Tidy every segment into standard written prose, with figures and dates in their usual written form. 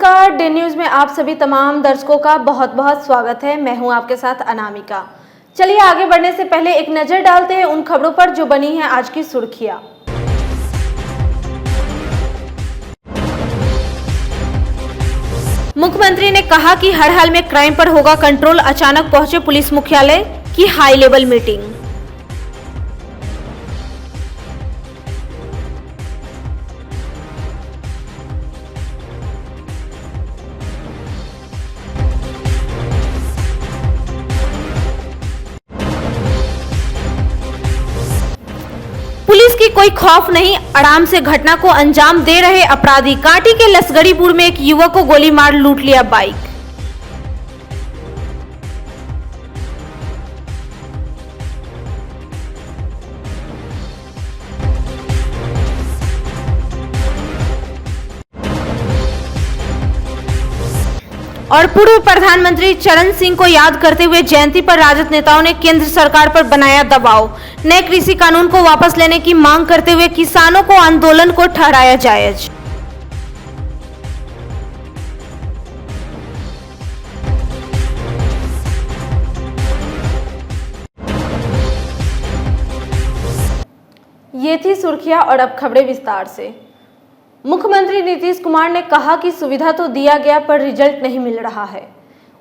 नमस्कार, day news में आप सभी तमाम दर्शकों का बहुत बहुत स्वागत है। मैं हूं आपके साथ अनामिका। चलिए आगे बढ़ने से पहले एक नजर डालते हैं उन खबरों पर जो बनी है आज की सुर्खियां। मुख्यमंत्री ने कहा कि हर हाल में क्राइम पर होगा कंट्रोल। अचानक पहुंचे पुलिस मुख्यालय की हाई लेवल मीटिंग। पुलिस की कोई खौफ नहीं, आराम से घटना को अंजाम दे रहे अपराधी। कांटी के लसगड़ीपुर में एक युवक को गोली मार लूट लिया बाइक। और पूर्व प्रधानमंत्री चरण सिंह को याद करते हुए जयंती पर राजद नेताओं ने केंद्र सरकार पर बनाया दबाव। नए कृषि कानून को वापस लेने की मांग करते हुए किसानों को आंदोलन को ठहराया जायज। ये थी सुर्खियां और अब खबरें विस्तार से। मुख्यमंत्री नीतीश कुमार ने कहा कि सुविधा तो दिया गया पर रिजल्ट नहीं मिल रहा है।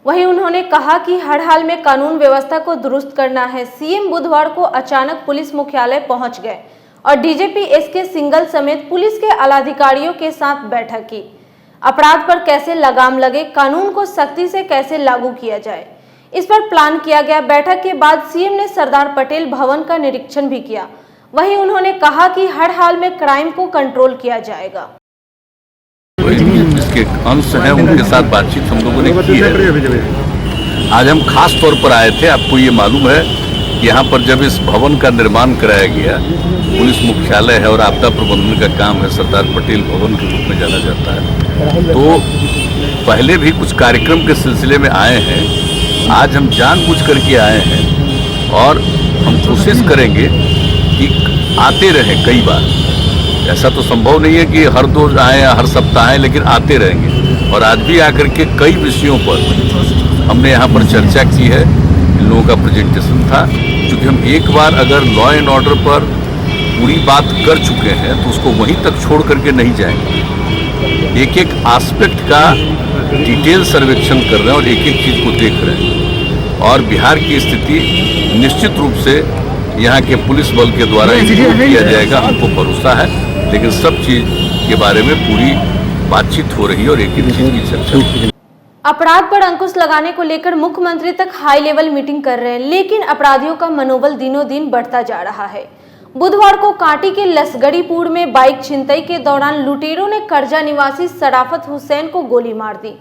वहीं उन्होंने कहा कि हर हाल में कानून व्यवस्था को दुरुस्त करना है। सीएम बुधवार को अचानक पुलिस मुख्यालय पहुंच गए और डीजीपी एसके सिंघल समेत पुलिस के आलाधिकारियों के साथ बैठक की। अपराध पर कैसे लगाम लगे, कानून को सख्ती से कैसे लागू किया जाए, इस पर प्लान किया गया। बैठक के बाद सीएम ने सरदार पटेल भवन का निरीक्षण भी किया। वहीं उन्होंने कहा कि हर हाल में क्राइम को कंट्रोल किया जाएगा। जिसके अंश हैं उनके साथ बातचीत हम लोगों ने की है। आज हम खास तौर पर आए थे। आपको ये मालूम है कि यहाँ पर जब इस भवन का निर्माण कराया गया, पुलिस मुख्यालय है और आपदा प्रबंधन का काम है, सरदार पटेल भवन के रूप में जाना जाता है, तो पहले भी कुछ कार्यक्रम के सिलसिले में आए हैं। आज हम जानबूझ करके आए हैं और हम कोशिश करेंगे कि आते रहें कई बार। ऐसा तो संभव नहीं है कि हर रोज आए या हर सप्ताह आए, लेकिन आते रहेंगे। और आज भी आकर के कई विषयों पर हमने यहाँ पर चर्चा की है। इन लोगों का प्रेजेंटेशन था, क्योंकि हम एक बार अगर लॉ एंड ऑर्डर पर पूरी बात कर चुके हैं तो उसको वहीं तक छोड़ करके नहीं जाएंगे। एक एक एस्पेक्ट का डिटेल सर्वेक्षण कर रहे हैं और एक एक चीज़ को देख रहे हैं। और बिहार की स्थिति निश्चित रूप से यहाँ के पुलिस बल के द्वारा इम्प्रूव किया जाएगा, हमको भरोसा है। लेकिन सब चीज के बारे में पूरी बातचीत हो रही है और एक एक चीज की चर्चा। अपराध पर अंकुश लगाने को लेकर मुख्यमंत्री तक हाई लेवल मीटिंग कर रहे हैं, लेकिन अपराधियों का मनोबल दिनों दिन बढ़ता जा रहा है। बुधवार को कांटी के लसगड़ीपुर में बाइक छिनतई के दौरान लुटेरों ने कर्जा निवासी शराफत हुसैन को गोली मार दी।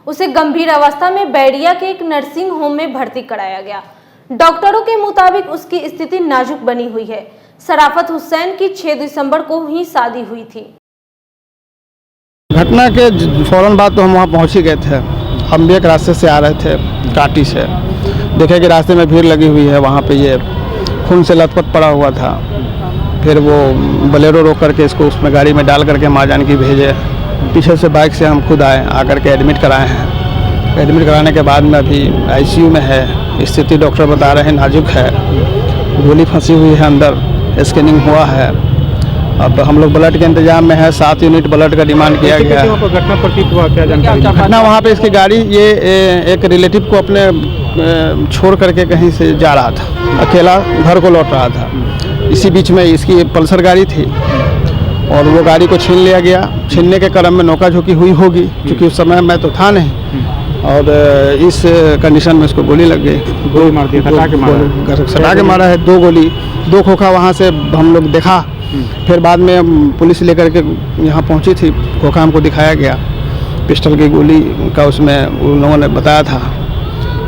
उसे गंभीर अवस्था में बैरिया के एक नर्सिंग होम में भर्ती कराया गया। डॉक्टरों के मुताबिक उसकी स्थिति नाजुक बनी हुई है। शराफत हुसैन की 6 दिसंबर को ही शादी हुई थी। घटना के फौरन बाद तो हम वहाँ पहुँच ही गए थे। हम भी एक रास्ते से आ रहे थे, काटी से। देखे कि रास्ते में भीड़ लगी हुई है, वहाँ पे ये खून से लथपथ पड़ा हुआ था। फिर वो बोलेरो रोक करके इसको उसमें गाड़ी में डाल करके माँ जानकी भेजे। पीछे से बाइक से हम खुद आए, आकर के एडमिट कराए हैं। एडमिट कराने के बाद में अभी आईसीयू में है। स्थिति डॉक्टर बता रहे हैं नाजुक है, गोली फंसी हुई है अंदर, स्कैनिंग हुआ है। अब हम लोग ब्लड के इंतजाम में है। 7 यूनिट ब्लड का डिमांड किया गया है। घटना प्रतीत हुआ, क्या जानकारी? घटना वहाँ पे इसकी गाड़ी ये एक रिलेटिव को अपने छोड़ करके कहीं से जा रहा था, अकेला घर को लौट रहा था। इसी बीच में इसकी पल्सर गाड़ी थी और वो गाड़ी को छीन लिया गया। छीनने के क्रम में नौका झोंकी हुई होगी, क्योंकि उस समय मैं तो था नहीं। और इस कंडीशन में इसको गोली लग गई। गोली मार दिया, सटा के मारा है। 2 गोली, 2 खोखा वहाँ से हम लोग देखा। फिर बाद में पुलिस लेकर के यहाँ पहुँची थी, खोखा हमको दिखाया गया। पिस्टल की गोली का उसमें उन लोगों ने बताया था।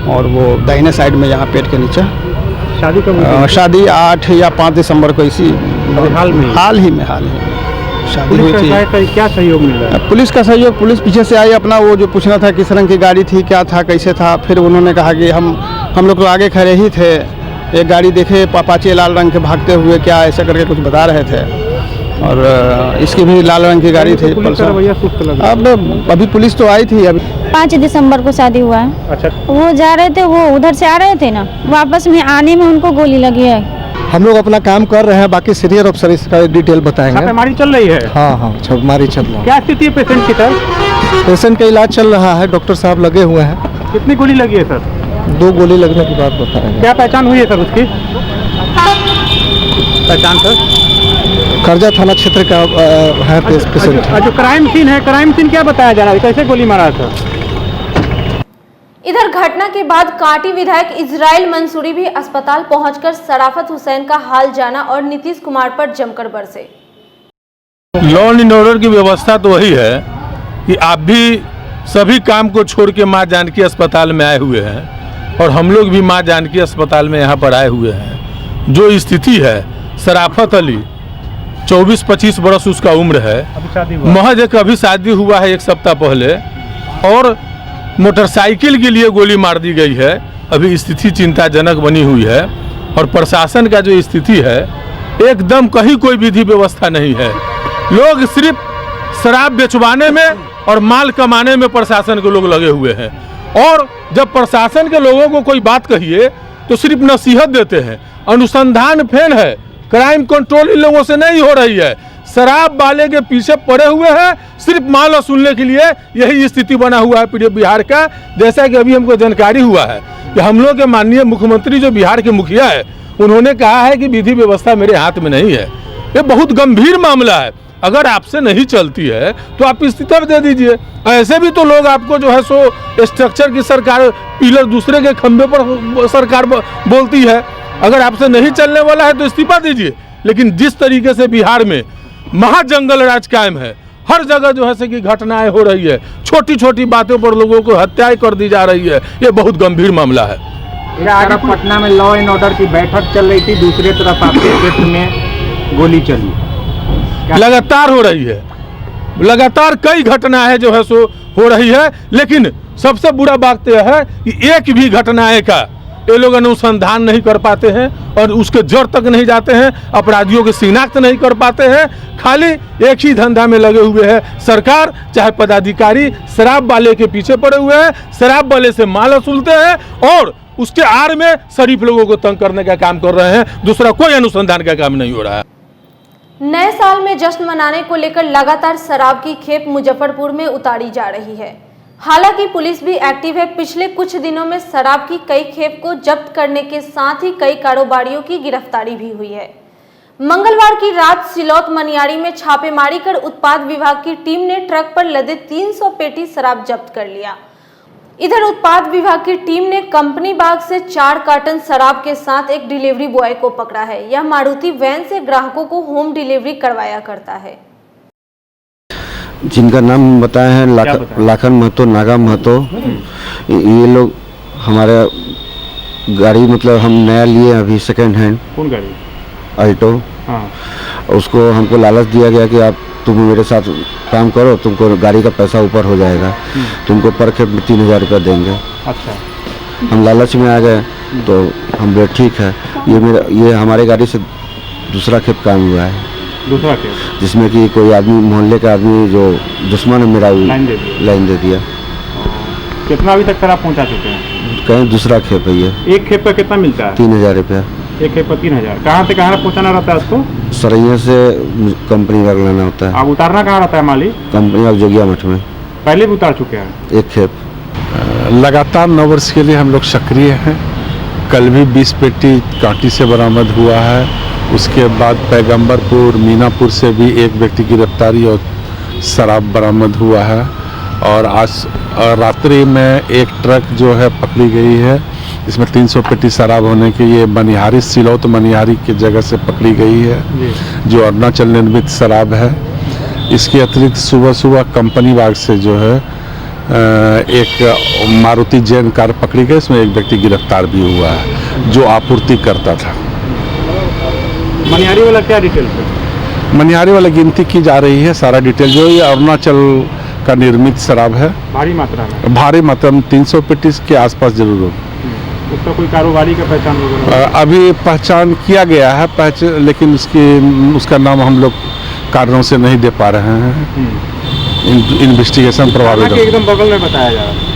और वो दाहिने साइड में यहाँ पेट के नीचे। शादी कब? शादी 8 या 5 दिसंबर को इसी हाल ही में शादी हुई थी। क्या सहयोग मिल रहा है? पुलिस का सहयोग, पुलिस पीछे से आई। अपना वो जो पूछना था किस रंग की गाड़ी थी, क्या था, कैसे था। फिर उन्होंने कहा कि हम लोग तो आगे खड़े ही थे, एक गाड़ी देखे अपाचे लाल रंग के भागते हुए, क्या ऐसा करके कुछ बता रहे थे। और इसकी भी लाल रंग की गाड़ी थी। पुलिस का रवैया सुस्त लग रहा है। अब अभी पुलिस तो आई थी। अभी 5 दिसंबर को शादी हुआ है। अच्छा, वो जा रहे थे, वो उधर से आ रहे थे ना, वापस में आने में उनको गोली लगी है। हम लोग अपना काम कर रहे हैं, बाकी सीनियर अफसर इसका डिटेल बताएंगे। छापेमारी चल रही है। हाँ, छापेमारी चल रहा है। क्या स्थिति है पेशेंट की सर? पेशेंट का इलाज चल रहा है, डॉक्टर साहब लगे हुए हैं। कितनी गोली लगी है सर? 2 गोली लगने की बात बताएंगे। क्या पहचान हुई है सर उसकी? पहचान सर? खर्जा थाना क्षेत्र का है पेशेंट। जो क्राइम सीन है, क्राइम सीन क्या बताया जा रहा है, कैसे गोली मारा था? इधर घटना के बाद कांटी विधायक इजराइल मंसूरी भी अस्पताल पहुंचकर सराफत हुसैन का हाल जाना और नीतीश कुमार पर जमकर बरसे। लॉ एंड ऑर्डर की व्यवस्था तो वही है कि आप भी सभी काम को छोड़ के माँ जानकी अस्पताल में आए हुए हैं और हम लोग भी माँ जानकी अस्पताल में यहाँ पर आए हुए हैं। जो स्थिति है, सराफत अली 24-25 बरस उसका उम्र है, महज एक अभी शादी हुआ है 1 सप्ताह पहले, और मोटरसाइकिल के लिए गोली मार दी गई है। अभी स्थिति चिंताजनक बनी हुई है और प्रशासन का जो स्थिति है, एकदम कहीं कोई विधि व्यवस्था नहीं है। लोग सिर्फ शराब बेचवाने में और माल कमाने में प्रशासन के लोग लगे हुए हैं, और जब प्रशासन के लोगों को कोई बात कहिए तो सिर्फ नसीहत देते हैं। अनुसंधान फेल है, क्राइम कंट्रोल इन लोगों से नहीं हो रही है, शराब वाले के पीछे पड़े हुए हैं सिर्फ माल वसूलने के लिए। यही स्थिति बना हुआ है पूरे बिहार का। जैसा कि अभी हमको जानकारी हुआ है कि हम लोग के माननीय मुख्यमंत्री जो बिहार के मुखिया है, उन्होंने कहा है कि विधि व्यवस्था मेरे हाथ में नहीं है। ये बहुत गंभीर मामला है, अगर आपसे नहीं चलती है तो आप इस्तीफा दे दीजिए। ऐसे भी तो लोग आपको जो है सो स्ट्रक्चर की सरकार, पिलर दूसरे के खंभे पर सरकार बोलती है। अगर आपसे नहीं चलने वाला है तो इस्तीफा दीजिए। लेकिन जिस तरीके से बिहार में महाजंगल राज कायम है, हर जगह जो है से कि घटनाएं हो रही है, छोटी छोटी बातों पर लोगों को हत्याएं कर दी जा रही है, ये बहुत गंभीर मामला है। एक तरफ पटना में लॉ एंड ऑर्डर की बैठक चल रही थी, दूसरी तरफ आपके क्षेत्र में गोली चली, लगातार हो रही है, लगातार कई घटनाएं जो है सो हो रही है। लेकिन सबसे बुरा बात यह है कि एक भी घटनाएं का ये लोग अनुसंधान नहीं कर पाते हैं और उसके जड़ तक नहीं जाते हैं, अपराधियों की शिनाख्त नहीं कर पाते हैं। खाली एक ही धंधा में लगे हुए हैं सरकार, चाहे पदाधिकारी शराब वाले के पीछे पड़े हुए हैं, शराब वाले से माल वसूलते हैं और उसके आड़ में शरीफ लोगों को तंग करने का काम कर रहे हैं। दूसरा कोई अनुसंधान का काम नहीं हो रहा है। नए साल में जश्न मनाने को लेकर लगातार शराब की खेप मुजफ्फरपुर में उतारी जा रही है। हालांकि पुलिस भी एक्टिव है। पिछले कुछ दिनों में शराब की कई खेप को जब्त करने के साथ ही कई कारोबारियों की गिरफ्तारी भी हुई है। मंगलवार की रात सिलौत मनियारी में छापेमारी कर उत्पाद विभाग की टीम ने ट्रक पर लदे 300 पेटी शराब जब्त कर लिया। इधर उत्पाद विभाग की टीम ने कंपनी बाग से 4 कार्टन शराब के साथ एक डिलीवरी बॉय को पकड़ा है। यह मारुति वैन से ग्राहकों को होम डिलीवरी करवाया करता है। जिनका नाम बताए हैं लाखन महतो, नागा महतो। ये लोग हमारे गाड़ी, मतलब हम नया लिए अभी सेकंड हैंड। कौन गाड़ी? अल्टो। हाँ। उसको हमको लालच दिया गया कि आप तुम मेरे साथ काम करो, तुमको गाड़ी का पैसा ऊपर हो जाएगा, तुमको पर खेप 3000 रुपया देंगे। अच्छा। हम लालच में आ गए तो हम बोले ठीक है। ये हमारे गाड़ी से दूसरा खेप काम हुआ है, दूसरा खेप, जिसमें कि कोई आदमी, मोहल्ले का आदमी जो दुश्मन है मेरा, लाइन दे दिया। कितना अभी तक शराब पहुंचा चुके हैं? कहीं दूसरा खेप है ये। एक खेप का कितना मिलता है? 3000 रुपया। एक खेप पर 3000। कहाँ से कहाँ पहुँचाना रहता है उसको? सरैया से कंपनी वर्ग लाना होता है। अब उतारना कहाँ रहता है मालिक? कंपनी अब जोगिया मठ में। पहले भी उतार चुके हैं एक खेप। लगातार 9 वर्ष के लिए हम लोग सक्रिय हैं। कल भी 20 पेटी कांटी से बरामद हुआ है। उसके बाद पैगंबरपुर, मीनापुर से भी एक व्यक्ति की गिरफ्तारी और शराब बरामद हुआ है। और आज रात्रि में एक ट्रक जो है पकड़ी गई है, इसमें 300 पेटी शराब होने की, ये मनिहारी, सिलौत मनिहारी की जगह से पकड़ी गई है, जो अरुणाचल निर्मित शराब है। इसके अतिरिक्त सुबह सुबह कंपनी बाग से जो है एक मारुति जैन कार पकड़ी गई, इसमें एक व्यक्ति गिरफ्तार भी हुआ है जो आपूर्ति करता था। मनिहारी वाला क्या डिटेल है? मनिहारी वाला गिनती की जा रही है, सारा डिटेल जो ये अरुणाचल का निर्मित शराब है। भारी मात्रा में? भारी मात्रा में 300 पेटी के आसपास जरूर हो। उसका कोई कारोबारी का पहचान होगा? अभी पहचान किया गया है, लेकिन उसका नाम हम लोग कारणों से नहीं दे पा रहे हैं। इन्वेस्टिगेशन प्रभावित थाना के एकदम बगल में बताया जा रहा है।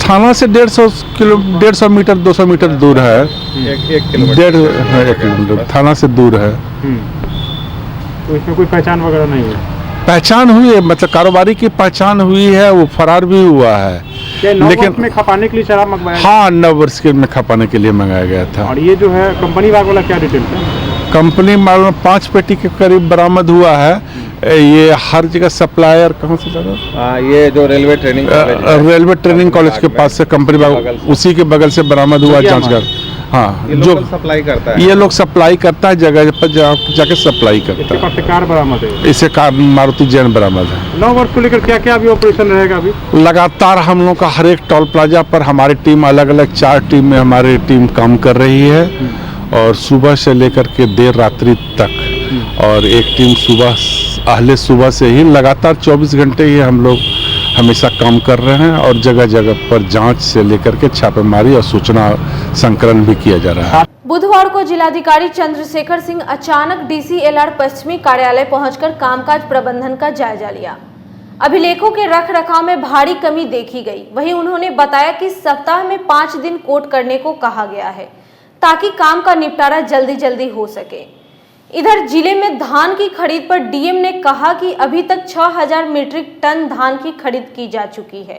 थाना से 150 मीटर 200 मीटर दूर है। 1 किलोमीटर थाना से दूर है। तो इसमें कोई पहचान वगैरह नहीं है? पहचान हुई है, मतलब कारोबारी की पहचान हुई है, वो फरार भी हुआ है। लेकिन में खपाने के लिए शराब मंगवाया? हाँ, 9 वर्ष के में खपाने के लिए मंगाया गया था। और ये जो है कंपनी वाला क्या डिटेल है? कंपनी माल में 5 पेटी के करीब बरामद हुआ है। ये हर जगह सप्लायर कहाँ से लगा? ये जो रेलवे ट्रेनिंग कॉलेज के पास से कंपनी उसी के बगल से बरामद हुआ जांचकर। हाँ, जो सप्लाई करता है, ये लोग सप्लाई करता है, जगह पर जाके सप्लाई करता है। कार बरामद है, इसे कार मारुति जैन बरामद है। 9 वर्ष को लेकर क्या क्या अभी ऑपरेशन रहेगा? अभी लगातार हम लोग का हर एक टोल प्लाजा पर हमारी टीम अलग अलग 4 टीम में हमारी टीम काम कर रही है, और सुबह से लेकर के देर रात्रि तक, और एक टीम सुबह से ही लगातार 24 घंटे ही हम लोग हमेशा काम कर रहे हैं, और जगह जगह पर जांच से लेकर के छापेमारी और सूचना संकलन भी किया जा रहा है। बुधवार को जिलाधिकारी चंद्रशेखर सिंह अचानक DCLR पश्चिमी कार्यालय पहुंचकर कामकाज प्रबंधन का जायजा लिया। अभिलेखों के रखरखाव में भारी कमी देखी गई। वहीं उन्होंने बताया कि सप्ताह में 5 दिन कोर्ट करने को कहा गया है, ताकि काम का निपटारा जल्दी हो सके। इधर जिले में धान की खरीद पर डीएम ने कहा कि अभी तक 6000 मीट्रिक टन धान की खरीद की जा चुकी है।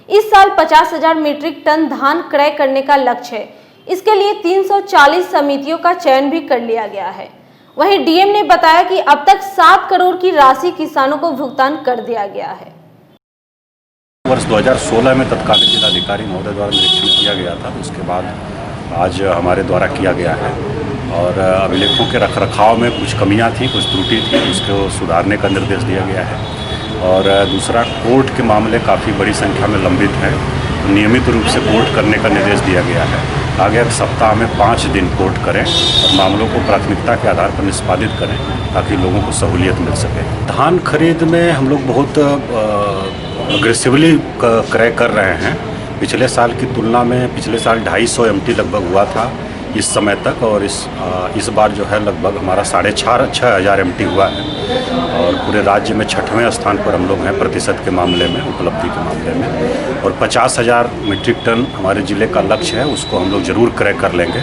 इस साल 50,000 मीट्रिक टन धान क्रय करने का लक्ष्य है। इसके लिए 340 समितियों का चयन भी कर लिया गया है। वहीं डीएम ने बताया कि अब तक 7 करोड़ की राशि किसानों को भुगतान कर दिया गया है। वर्ष 2016 में तत्कालीन जिलाधिकारी महोदय द्वारा निरीक्षण किया गया था, उसके बाद आज हमारे द्वारा किया गया है, और अभिलेखों के रखरखाव में कुछ कमियां थी, कुछ त्रुटि थी, उसको सुधारने का निर्देश दिया गया है। और दूसरा, कोर्ट के मामले काफ़ी बड़ी संख्या में लंबित हैं, नियमित रूप से कोर्ट करने का निर्देश दिया गया है। आगे सप्ताह में 5 दिन कोर्ट करें और मामलों को प्राथमिकता के आधार पर निष्पादित करें, ताकि लोगों को सहूलियत मिल सके। धान खरीद में हम लोग बहुत अग्रेसिवली क्रय कर रहे हैं। पिछले साल की तुलना में पिछले साल 250 MT लगभग हुआ था इस समय तक, और इस बार जो है लगभग हमारा 6,500 MT हुआ है, और पूरे राज्य में 6वें स्थान पर हम लोग हैं प्रतिशत के मामले में, उपलब्धि के मामले में। और 50,000 मीट्रिक टन हमारे ज़िले का लक्ष्य है, उसको हम लोग ज़रूर क्रय कर लेंगे।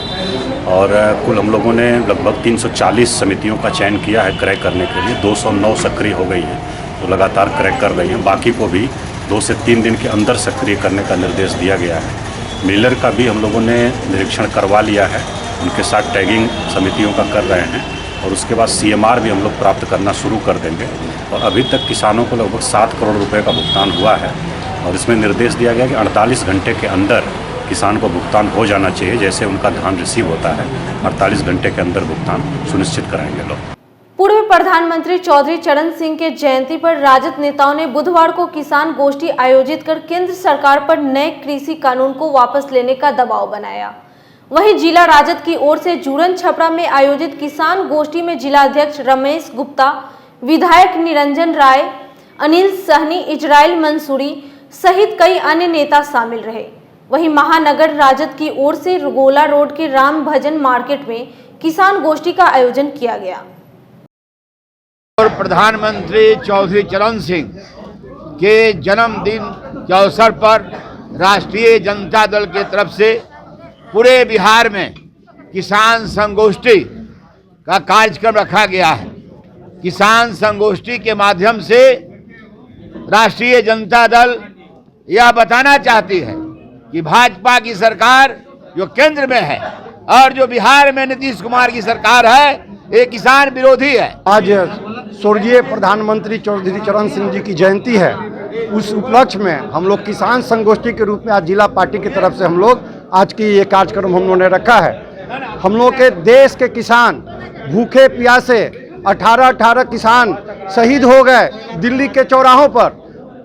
और कुल हम लोगों ने लगभग 340 समितियों का चयन किया है क्रय करने के लिए। 209 सक्रिय हो गई हैं, तो लगातार क्रय कर रही हैं। बाकी को भी 2 से 3 दिन के अंदर सक्रिय करने का निर्देश दिया गया है। मिलर का भी हम लोगों ने निरीक्षण करवा लिया है, उनके साथ टैगिंग समितियों का कर रहे हैं, और उसके बाद CMR भी हम लोग प्राप्त करना शुरू कर देंगे। और अभी तक किसानों को लगभग 7 करोड़ रुपए का भुगतान हुआ है, और इसमें निर्देश दिया गया कि 48 घंटे के अंदर किसान को भुगतान हो जाना चाहिए। जैसे उनका धान रिसीव होता है, 48 घंटे के अंदर भुगतान सुनिश्चित कराएंगे लोग। पूर्व प्रधानमंत्री चौधरी चरण सिंह के जयंती पर राजद नेताओं ने बुधवार को किसान गोष्ठी आयोजित कर केंद्र सरकार पर नए कृषि कानून को वापस लेने का दबाव बनाया। वहीं जिला राजद की ओर से जूरन छपरा में आयोजित किसान गोष्ठी में जिला अध्यक्ष रमेश गुप्ता, विधायक निरंजन राय, अनिल सहनी, इजराइल मंसूरी सहित कई अन्य नेता शामिल रहे। वहीं महानगर राजद की ओर से रुगोला रोड के राम भजन मार्केट में किसान गोष्ठी का आयोजन किया गया। और प्रधानमंत्री चौधरी चरण सिंह के जन्मदिन के अवसर पर राष्ट्रीय जनता दल की तरफ से पूरे बिहार में किसान संगोष्ठी का कार्यक्रम रखा गया है। किसान संगोष्ठी के माध्यम से राष्ट्रीय जनता दल यह बताना चाहती है कि भाजपा की सरकार जो केंद्र में है और जो बिहार में नीतीश कुमार की सरकार है, ये किसान विरोधी है। आज स्वर्गीय प्रधानमंत्री चौधरी चरण सिंह जी की जयंती है। उस उपलक्ष्य में हम लोग किसान संगोष्ठी के रूप में आज जिला पार्टी की तरफ से हम लोग आज की ये कार्यक्रम हम लोगों ने रखा है। हम लोग के देश के किसान भूखे प्यासे 18 किसान शहीद हो गए दिल्ली के चौराहों पर,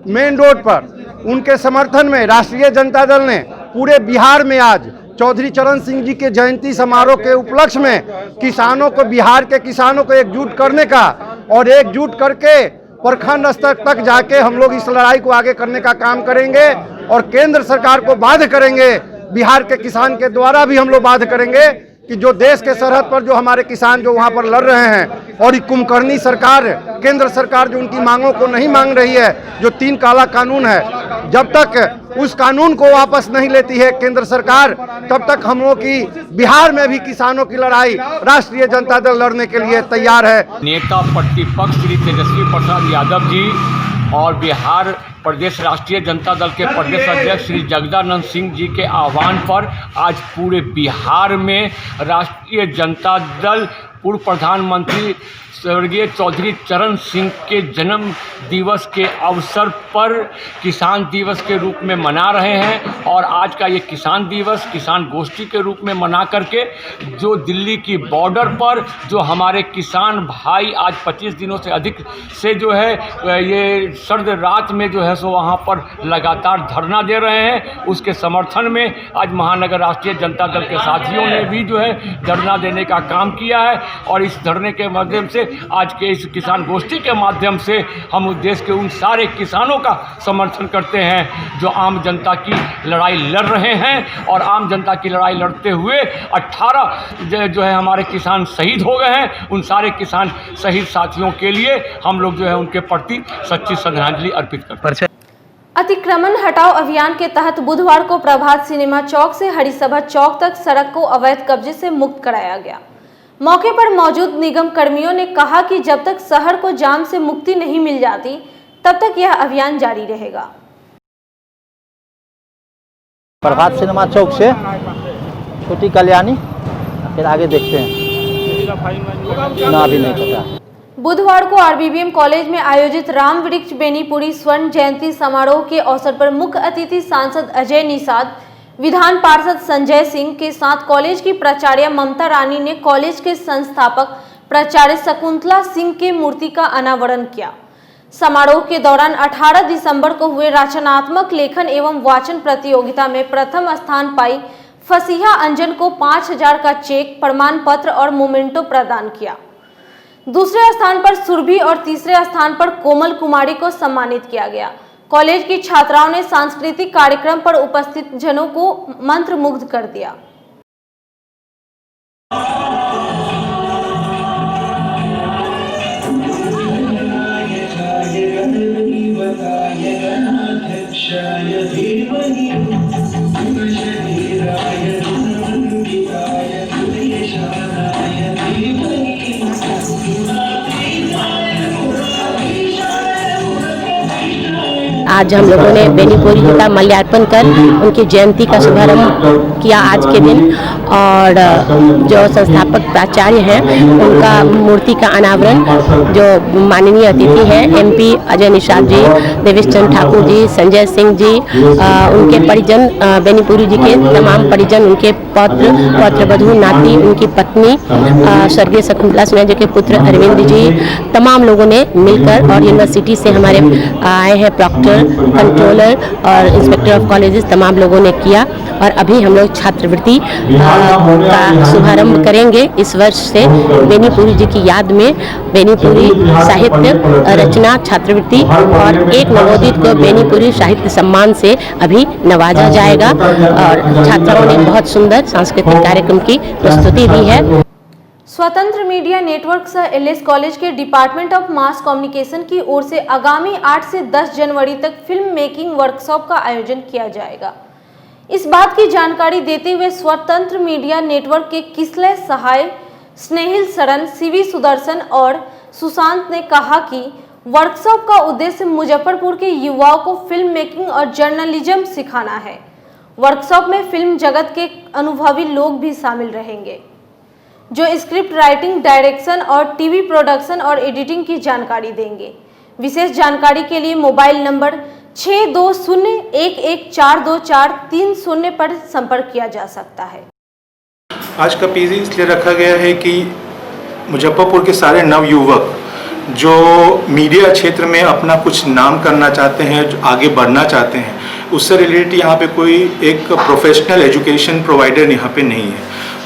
मेन रोड पर। उनके समर्थन में राष्ट्रीय जनता दल ने पूरे बिहार में आज चौधरी चरण सिंह जी के जयंती समारोह के उपलक्ष्य में किसानों को, बिहार के किसानों को एकजुट करने का और एकजुट करके प्रखंड स्तर तक जाके हम लोग इस लड़ाई को आगे करने का काम करेंगे और केंद्र सरकार को बाध्य करेंगे। बिहार के किसान के द्वारा भी हम लोग बाध्य करेंगे कि जो देश के सरहद पर जो हमारे किसान जो वहाँ पर लड़ रहे हैं और ये कुंभकर्णी सरकार, केंद्र सरकार जो उनकी मांगों को नहीं मांग रही है, जो 3 काला कानून है, जब तक उस कानून को वापस नहीं लेती है केंद्र सरकार, तब तक हम लोग की बिहार में भी किसानों की लड़ाई राष्ट्रीय जनता दल लड़ने के लिए तैयार है। नेता प्रतिपक्ष श्री तेजस्वी प्रसाद यादव जी और बिहार प्रदेश राष्ट्रीय जनता दल के प्रदेश अध्यक्ष श्री जगदानंद सिंह जी के आह्वान पर आज पूरे बिहार में राष्ट्रीय जनता दल पूर्व प्रधानमंत्री स्वर्गीय चौधरी चरण सिंह के जन्म दिवस के अवसर पर किसान दिवस के रूप में मना रहे हैं। और आज का ये किसान दिवस किसान गोष्ठी के रूप में मना करके जो दिल्ली की बॉर्डर पर जो हमारे किसान भाई आज 25 दिनों से अधिक से जो है ये सर्द रात में जो है सो वहाँ पर लगातार धरना दे रहे हैं, उसके समर्थन में आज महानगर राष्ट्रीय जनता दल के साथियों ने भी जो है धरना देने का काम किया है। और इस धरने के माध्यम से आज के इस किसान गोष्ठी के माध्यम से हम देश के उन सारे किसानों का समर्थन करते हैं जो आम जनता की लड़ाई लड़ रहे हैं। और आम जनता की लड़ाई लड़ते हुए 18 जो है हमारे किसान शहीद हो गए हैं। उन सारे किसान शहीद साथियों के लिए हम लोग जो है उनके प्रति सच्ची श्रद्धांजलि अर्पित करते हैं। अतिक्रमण हटाओ अभियान के तहत बुधवार को प्रभात सिनेमा चौक से हरिसभा चौक तक सड़क को अवैध कब्जे से मुक्त कराया गया। मौके पर मौजूद निगम कर्मियों ने कहा कि जब तक शहर को जाम से मुक्ति नहीं मिल जाती तब तक यह अभियान जारी रहेगा। प्रभात सिनेमा चौक से छोटी कल्याणी, फिर आगे देखते हैं ना, अभी नहीं पता। बुधवार को आरबीबीएम कॉलेज में आयोजित राम वृक्ष बेनीपुरी स्वर्ण जयंती समारोह के अवसर पर मुख्य अतिथि सांसद अजय निषाद, विधान पार्षद संजय सिंह के साथ कॉलेज की प्राचार्य ममता रानी ने कॉलेज के संस्थापक प्राचार्य शकुंतला सिंह के मूर्ति का अनावरण किया। समारोह के दौरान 18 दिसंबर को हुए रचनात्मक लेखन एवं वाचन प्रतियोगिता में प्रथम स्थान पाई फसीहा अंजन को 5000 का चेक, प्रमाण पत्र और मोमेंटो प्रदान किया। दूसरे स्थान पर सुरभि और तीसरे स्थान पर कोमल कुमारी को सम्मानित किया गया। कॉलेज की छात्राओं ने सांस्कृतिक कार्यक्रम पर उपस्थित जनों को मंत्रमुग्ध कर दिया। आज हम लोगों ने बेनीपुरी जी का माल्यार्पण कर उनकी जयंती का शुभारंभ किया आज के दिन। और जो संस्थापक प्राचार्य हैं उनका मूर्ति का अनावरण जो माननीय अतिथि हैं एमपी अजय निषाद जी, देवेश चंद्र ठाकुर जी, संजय सिंह जी, उनके परिजन, बेनीपुरी जी के तमाम परिजन, उनके पौत्र वधू, नाती, उनकी पत्नी स्वर्गीय शकुंतला सिन्हा जी के पुत्र अरविंद जी, तमाम लोगों ने मिलकर और यूनिवर्सिटी से हमारे आए हैं प्रॉक्टर, कंट्रोलर और इंस्पेक्टर ऑफ कॉलेजेस, तमाम लोगों ने किया। और अभी हम लोग छात्रवृत्ति का शुभारंभ करेंगे। इस वर्ष से बेनीपुरी जी की याद में बेनीपुरी साहित्य रचना छात्रवृत्ति और एक नवोदित को बेनीपुरी साहित्य सम्मान से अभी नवाजा जाएगा। और छात्राओं ने बहुत सुंदर सांस्कृतिक कार्यक्रम की प्रस्तुति दी है। स्वतंत्र मीडिया नेटवर्क सह एलएस कॉलेज के डिपार्टमेंट ऑफ मास कम्युनिकेशन की ओर से आगामी 8 से 10 जनवरी तक फिल्म मेकिंग वर्कशॉप का आयोजन किया जाएगा। इस बात की जानकारी देते हुए स्वतंत्र मीडिया नेटवर्क के किसलय सहाय, स्नेहिल शरण, सीवी सुदर्शन और सुशांत ने कहा कि वर्कशॉप का उद्देश्य मुजफ्फरपुर के युवाओं को फिल्म मेकिंग और जर्नलिज्म सिखाना है। वर्कशॉप में फिल्म जगत के अनुभवी लोग भी शामिल रहेंगे जो स्क्रिप्ट राइटिंग, डायरेक्शन और टीवी प्रोडक्शन और एडिटिंग की जानकारी देंगे। विशेष जानकारी के लिए मोबाइल नंबर 6201142430 पर संपर्क किया जा सकता है। आज का पीजी इसलिए रखा गया है कि मुजफ्फरपुर के सारे नवयुवक जो मीडिया क्षेत्र में अपना कुछ नाम करना चाहते हैं, जो आगे बढ़ना चाहते हैं, उससे रिलेटेड यहाँ पे कोई एक प्रोफेशनल एजुकेशन प्रोवाइडर यहाँ पे नहीं है।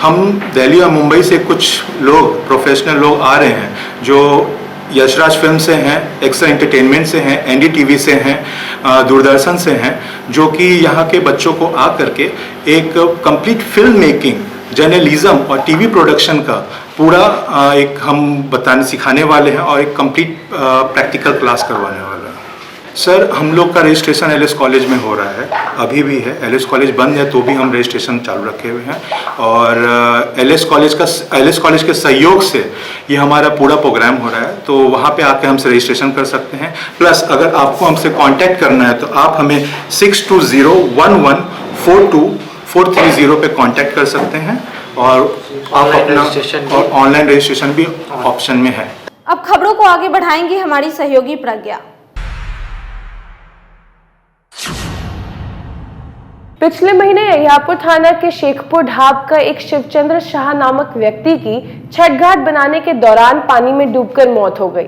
हम दिल्ली और मुंबई से कुछ लोग, प्रोफेशनल लोग आ रहे हैं जो यशराज फिल्म से हैं, एक्स्ट्रा एंटरटेनमेंट से हैं, एनडीटीवी से हैं, दूरदर्शन से हैं, जो कि यहाँ के बच्चों को आ करके एक कंप्लीट फिल्म मेकिंग जर्नलिज्म और टीवी प्रोडक्शन का पूरा एक हम सिखाने वाले हैं और एक कंप्लीट प्रैक्टिकल क्लास करवाने वाले हैं। सर, हम लोग का रजिस्ट्रेशन एलएस कॉलेज में हो रहा है, अभी भी है। एलएस कॉलेज बंद है तो भी हम रजिस्ट्रेशन चालू रखे हुए हैं और एलएस कॉलेज के सहयोग से ये हमारा पूरा प्रोग्राम हो रहा है, तो वहाँ पे आके हमसे रजिस्ट्रेशन कर सकते हैं। प्लस अगर आपको हमसे कांटेक्ट करना है तो आप हमें 6201142430 पे कांटेक्ट कर सकते हैं और आप अपना ऑनलाइन रजिस्ट्रेशन भी ऑप्शन में है। अब खबरों को आगे बढ़ाएंगी हमारी सहयोगी प्रज्ञा। पिछले महीने अहियापुर थाना के शेखपुर ढाब का एक शिवचंद्र शाह नामक व्यक्ति की छठ घाट बनाने के दौरान पानी में डूबकर मौत हो गई।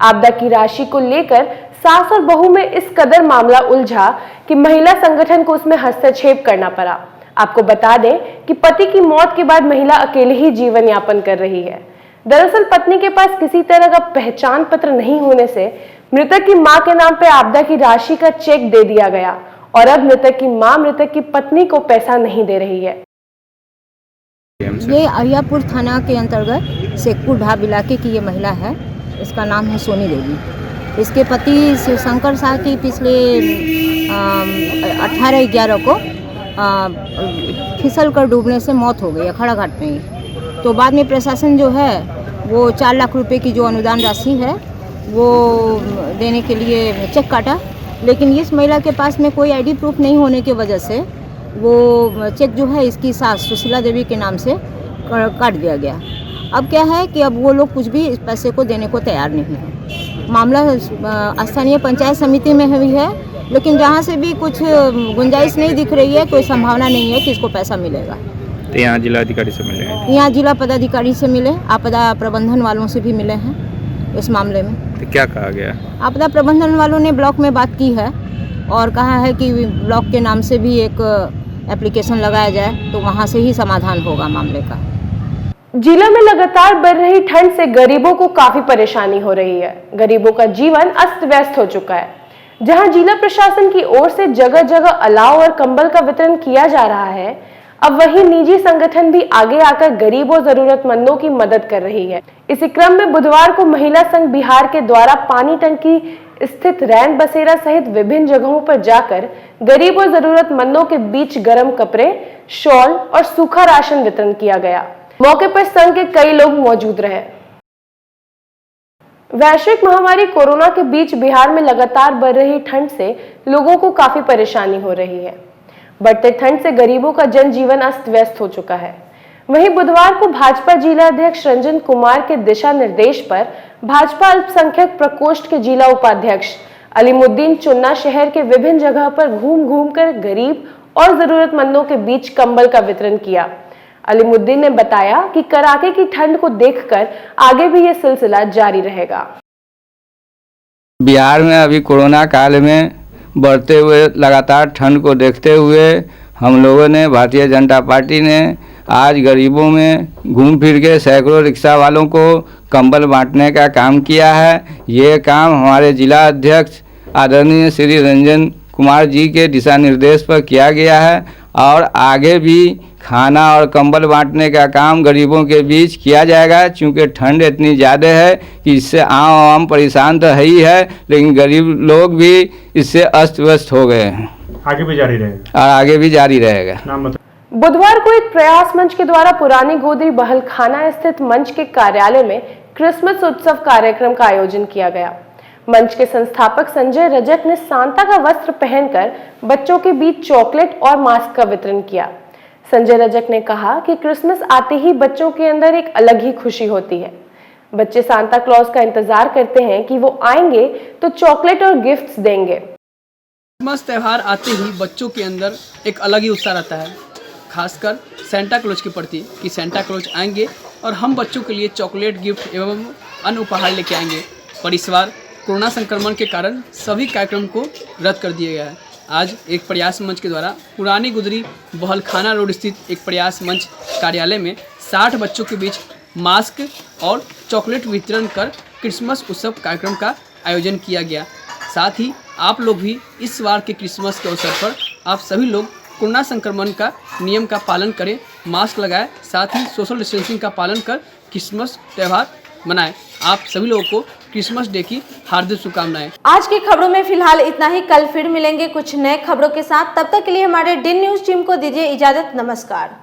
आपदा की राशि को लेकर सास और बहू में इस कदर मामला उलझा कि महिला संगठन को उसमें हस्तक्षेप करना पड़ा। आपको बता दें कि पति की मौत के बाद महिला अकेले ही जीवन यापन कर रही है। दरअसल पत्नी के पास किसी तरह का पहचान पत्र नहीं होने से मृतक की मां के नाम पर आपदा की राशि का चेक दे दिया गया और अब मृतक की मां मृतक की पत्नी को पैसा नहीं दे रही है। ये अहियापुर थाना के अंतर्गत शेखपुर ढाब इलाके की ये महिला है। इसका नाम है सोनी देवी। इसके पति शिवशंकर शाह की पिछले 18/11 को फिसल कर डूबने से मौत हो गई अखाड़ा घाट में ही। तो बाद में प्रशासन जो है वो 4 लाख रुपए की जो अनुदान राशि है वो देने के लिए चेक काटा, लेकिन इस महिला के पास में कोई आईडी प्रूफ नहीं होने की वजह से वो चेक जो है इसकी सास सुशीला देवी के नाम से काट दिया गया। अब क्या है कि अब वो लोग कुछ भी इस पैसे को देने को तैयार नहीं है। मामला स्थानीय पंचायत समिति में भी है, लेकिन जहाँ से भी कुछ गुंजाइश नहीं दिख रही है, कोई संभावना नहीं है कि इसको पैसा मिलेगा। तो यहाँ जिलाधिकारी से मिले हैं? यहाँ जिला पदाधिकारी से मिले, आपदा प्रबंधन वालों से भी मिले हैं इस मामले में। तो क्या कहा गया? आपदा प्रबंधन वालों ने ब्लॉक में बात की है और कहा है कि ब्लॉक के नाम से भी एक एप्लीकेशन लगाया जाए तो वहां से ही समाधान होगा मामले का। जिला में लगातार बढ़ रही ठंड से गरीबों को काफी परेशानी हो रही है। गरीबों का जीवन अस्त व्यस्त हो चुका है। जहां जिला प्रशासन की ओर से जगह जगह अलाव और कंबल का वितरण किया जा रहा है, अब वहीं निजी संगठन भी आगे आकर गरीब और जरूरतमंदों की मदद कर रही है। इसी क्रम में बुधवार को महिला संघ बिहार के द्वारा पानी टंकी स्थित रैन बसेरा सहित विभिन्न जगहों पर जाकर गरीब और जरूरतमंदों के बीच गर्म कपड़े, शॉल और सूखा राशन वितरण किया गया। मौके पर संघ के कई लोग मौजूद रहे। वैश्विक महामारी कोरोना के बीच बिहार में लगातार बढ़ रही ठंड से लोगों को काफी परेशानी हो रही है। बढ़ते ठंड से गरीबों का जनजीवन अस्त व्यस्त हो चुका है। वहीं बुधवार को भाजपा जिला अध्यक्ष रंजन कुमार के दिशा निर्देश पर भाजपा अल्पसंख्यक प्रकोष्ठ के जिला उपाध्यक्ष अलीमुद्दीन चुन्ना शहर के विभिन्न जगह पर घूम कर गरीब और जरूरतमंदों के बीच कंबल का वितरण किया। अलीमुद्दीन ने बताया कि कड़ाके की ठंड को देखकर आगे भी ये सिलसिला जारी रहेगा। बिहार में अभी कोरोना काल में बढ़ते हुए लगातार ठंड को देखते हुए हम लोगों ने, भारतीय जनता पार्टी ने आज गरीबों में घूम फिर के सैकड़ों रिक्शा वालों को कंबल बांटने का काम किया है। ये काम हमारे जिला अध्यक्ष आदरणीय श्री रंजन कुमार जी के दिशा निर्देश पर किया गया है और आगे भी खाना और कंबल बांटने का काम गरीबों के बीच किया जाएगा। चूँकि ठंड इतनी ज़्यादा है कि इससे आम परेशान तो है ही है, लेकिन गरीब लोग भी इससे अस्त व्यस्त हो गए हैं। आगे भी जारी रहेगा और आगे भी जारी रहेगा। बुधवार को एक प्रयास मंच के द्वारा पुरानी गोदरी बहलखाना स्थित मंच के कार्यालय में क्रिसमस उत्सव कार्यक्रम का आयोजन किया गया। मंच के संस्थापक संजय रजक ने सांता का वस्त्र पहनकर बच्चों के बीच चॉकलेट और मास्क का वितरण किया। संजय रजक ने कहा कि क्रिसमस आते ही बच्चों के अंदर एक अलग ही खुशी होती है। बच्चे सांता क्लॉज का इंतजार करते हैं कि वो आएंगे तो चॉकलेट और गिफ्ट्स देंगे। क्रिसमस त्यौहार आते ही बच्चों के अंदर एक अलग ही उत्साह रहता है, खासकर सेंटा क्लॉज के प्रति कि सेंटा क्लॉज आएंगे और हम बच्चों के लिए चॉकलेट, गिफ्ट एवं अन्य उपहार लेके आएंगे। पर इस बार कोरोना संक्रमण के कारण सभी कार्यक्रम को रद्द कर दिया गया है। आज एक प्रयास मंच के द्वारा पुरानी गुदरी बहलखाना रोड स्थित एक प्रयास मंच कार्यालय में 60 बच्चों के बीच मास्क और चॉकलेट वितरण कर क्रिसमस उत्सव कार्यक्रम का आयोजन किया गया। साथ ही आप लोग भी इस बार के क्रिसमस के अवसर पर आप सभी लोग कोरोना संक्रमण का नियम का पालन करें मास्क लगाएं, साथ ही सोशल डिस्टेंसिंग का पालन कर क्रिसमस त्यौहार मनाएं। आप सभी लोगों को क्रिसमस डे की हार्दिक शुभकामनाएं। आज की खबरों में फिलहाल इतना ही। कल फिर मिलेंगे कुछ नए खबरों के साथ। तब तक के लिए हमारे डी न्यूज टीम को दीजिए इजाजत। नमस्कार।